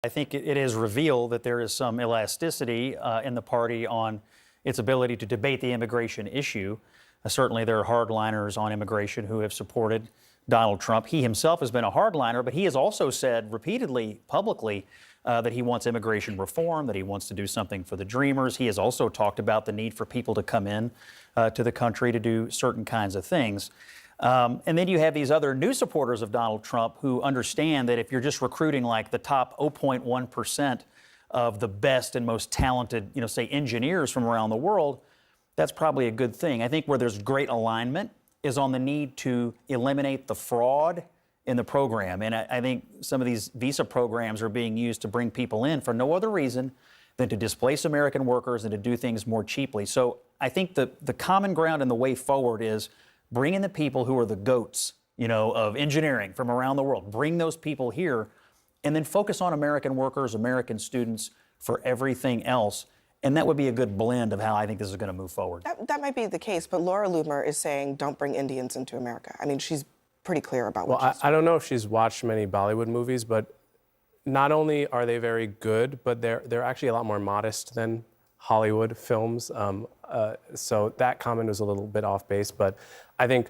I think it is revealed that there is some elasticity in the party on its ability to debate the immigration issue. Certainly there are hardliners on immigration who have supported Donald Trump. He himself has been a hardliner, but he has also said repeatedly, publicly, that he wants immigration reform, that he wants to do something for the Dreamers. He has also talked about the need for people to come in to the country to do certain kinds of things. And then you have these other new supporters of Donald Trump who understand that if you're just recruiting like the top 0.1% of the best and most talented, say engineers from around the world, that's probably a good thing. I think where there's great alignment is on the need to eliminate the fraud in the program. And I think some of these visa programs are being used to bring people in for no other reason than to displace American workers and to do things more cheaply. So I think the common ground and the way forward is bring in the people who are the goats, of engineering from around the world. Bring those people here and then focus on American workers, American students for everything else. And that would be a good blend of how I think this is going to move forward. That might be the case, but Laura Loomer is saying don't bring Indians into America. I mean, she's pretty clear about what she's doing. I don't know if she's watched many Bollywood movies, but not only are they very good, but they're actually a lot more modest than Hollywood films. So that comment was a little bit off base, but I think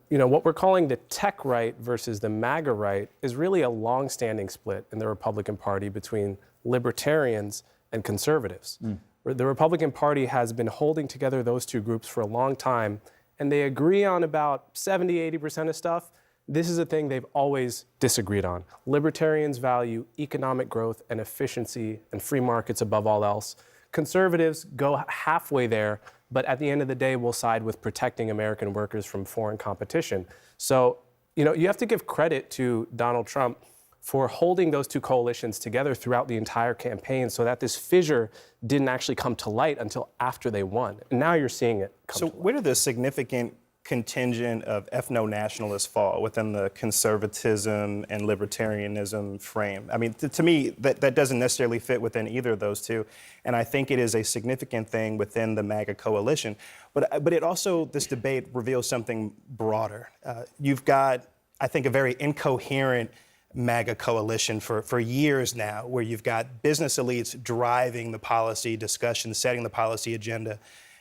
what we're calling the tech right versus the MAGA right is really a long-standing split in the Republican Party between libertarians and conservatives. The Republican Party has been holding together those two groups for a long time, and they agree on about 70–80% of stuff. This is a thing they've always disagreed on. Libertarians value economic growth and efficiency and free markets above all else. Conservatives go halfway there, but at the end of the day, will side with protecting American workers from foreign competition. So, you have to give credit to Donald Trump for holding those two coalitions together throughout the entire campaign so that this fissure didn't actually come to light until after they won. And now you're seeing it come to light. So where did the significant contingent of ethno-nationalists fall within the conservatism and libertarianism frame? I mean, to me, that doesn't necessarily fit within either of those two. And I think it is a significant thing within the MAGA coalition. But it also, this debate reveals something broader. You've got, I think, a very incoherent MAGA coalition for years now, where you've got business elites driving the policy discussion, setting the policy agenda,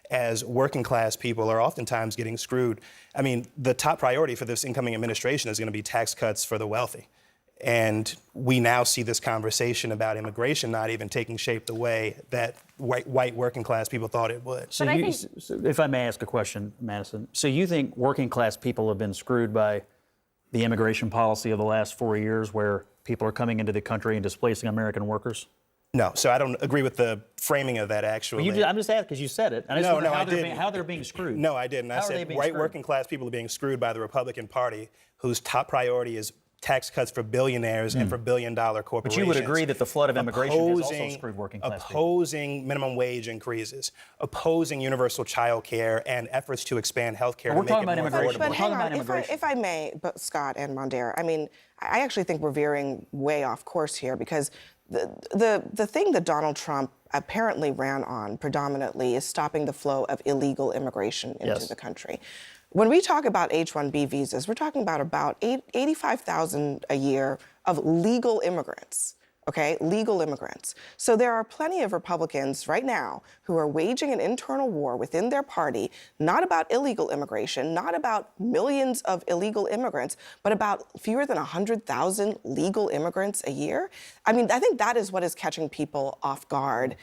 as working class people are oftentimes getting screwed. I mean, the top priority for this incoming administration is going to be tax cuts for the wealthy. And we now see this conversation about immigration not even taking shape the way that white working class people thought it would. So if I may ask a question, Madison, so you think working class people have been screwed by the immigration policy of the last 4 years where people are coming into the country and displacing American workers? No, so I don't agree with the framing of that, actually. Well, I'm just asking because you said it. I just wonder how they're being screwed. No, I didn't. I said white working class people are being screwed by the Republican Party, whose top priority is tax cuts for billionaires and for billion-dollar corporations. But you would agree that the flood of immigration has also screwed working class people. Opposing minimum wage increases, opposing universal child care, and efforts to expand health care. We're talking about immigration. But hang on, if I may, Scott and Mondaire, I mean, I actually think we're veering way off course here because the thing that Donald Trump apparently ran on predominantly is stopping the flow of illegal immigration into the country. When we talk about H-1B visas, we're talking about 85,000 a year of legal immigrants, okay? Legal immigrants. So there are plenty of Republicans right now who are waging an internal war within their party, not about illegal immigration, not about millions of illegal immigrants, but about fewer than 100,000 legal immigrants a year. I mean, I think that is what is catching people off guard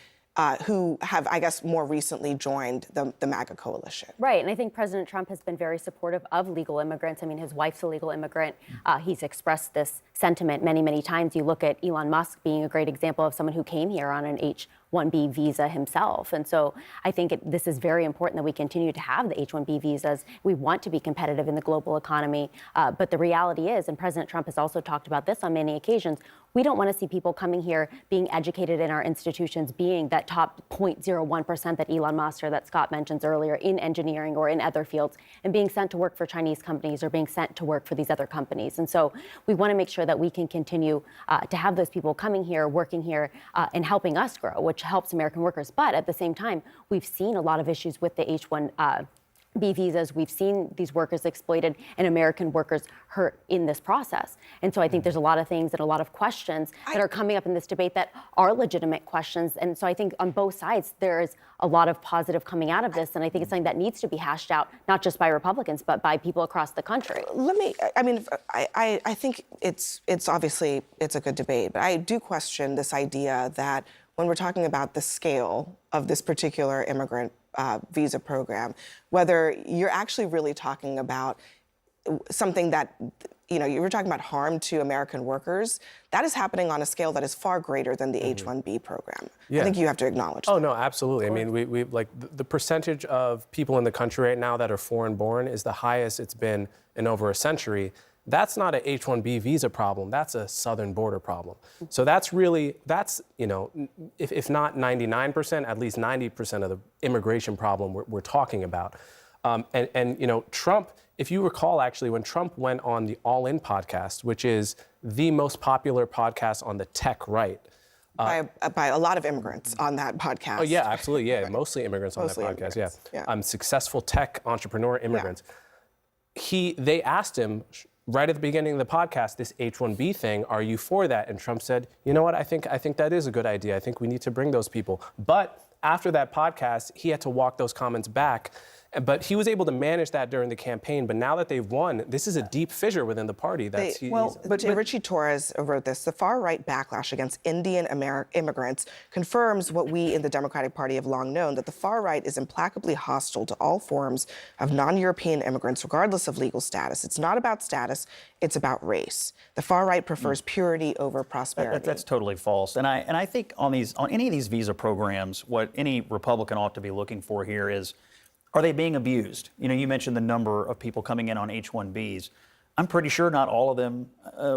who have, I guess, more recently joined the MAGA coalition. Right, and I think President Trump has been very supportive of legal immigrants. I mean, his wife's a legal immigrant. He's expressed this sentiment many, many times. You look at Elon Musk being a great example of someone who came here on an H-1B visa himself. And so I think this is very important that we continue to have the H-1B visas. We want to be competitive in the global economy. But the reality is, and President Trump has also talked about this on many occasions, we don't want to see people coming here being educated in our institutions, being that top 0.01% that Elon Musk or that Scott mentions earlier in engineering or in other fields, and being sent to work for Chinese companies or being sent to work for these other companies. And so we want to make sure that we can continue to have those people coming here, working here, and helping us grow, which helps American workers. But at the same time, we've seen a lot of issues with the H-1B visas. We've seen these workers exploited and American workers hurt in this process. And so I think there's a lot of things and a lot of questions that are coming up in this debate that are legitimate questions. And so I think on both sides, there is a lot of positive coming out of this. And I think it's something that needs to be hashed out, not just by Republicans, but by people across the country. I think it's obviously, it's a good debate, but I do question this idea that when we're talking about the scale of this particular immigrant visa program, whether you're actually really talking about something that, you were talking about harm to American workers, that is happening on a scale that is far greater than the H-1B program. Yeah. I think you have to acknowledge Oh, that. no, absolutely. I mean, we like the percentage of people in the country right now that are foreign born is the highest it's been in over a century. That's not a H-1B visa problem. That's a southern border problem. So that's if not 99%, at least 90% of the immigration problem we're talking about. Trump, if you recall, actually, when Trump went on the All In podcast, which is the most popular podcast on the tech right. By a lot of immigrants on that podcast. Oh, yeah, absolutely. Yeah, Right. mostly immigrants Mostly on that podcast. immigrants, yeah. Successful tech entrepreneur immigrants. They asked him right at the beginning of the podcast, this H-1B thing, are you for that? And Trump said, you know what, I think that is a good idea. I think we need to bring those people. But after that podcast, he had to walk those comments back. But he was able to manage that during the campaign. But now that they've won, this is a deep fissure within the party. Richie Torres wrote this. The far-right backlash against Indian immigrants confirms what we in the Democratic Party have long known, that the far right is implacably hostile to all forms of non-European immigrants, regardless of legal status. It's not about status, it's about race. The far right prefers purity over prosperity. That's totally false. And I think on any of these visa programs, what any Republican ought to be looking for here is, are they being abused? You mentioned the number of people coming in on H-1Bs. I'm pretty sure not all of them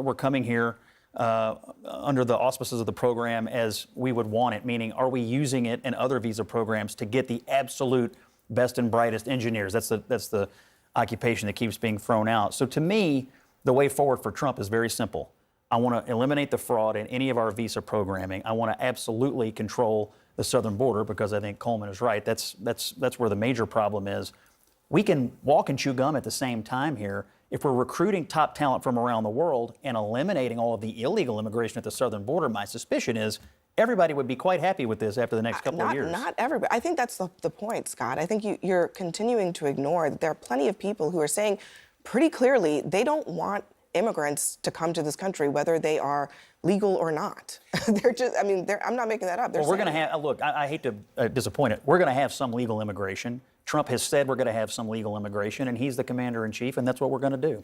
were coming here under the auspices of the program as we would want it, meaning are we using it in other visa programs to get the absolute best and brightest engineers? That's the occupation that keeps being thrown out. So to me, the way forward for Trump is very simple. I want to eliminate the fraud in any of our visa programming. I want to absolutely control the southern border, because I think Coleman is right. That's where the major problem is. We can walk and chew gum at the same time here. If we're recruiting top talent from around the world and eliminating all of the illegal immigration at the southern border, my suspicion is everybody would be quite happy with this after the next couple of years. Not everybody. I think that's the point, Scott. I think you're continuing to ignore that there are plenty of people who are saying pretty clearly they don't want immigrants to come to this country, whether they are legal or not. I'm not making that up. Well, we're going to have, look, I hate to disappoint it. We're going to have some legal immigration. Trump has said we're going to have some legal immigration, and he's the commander in chief, and that's what we're going to do.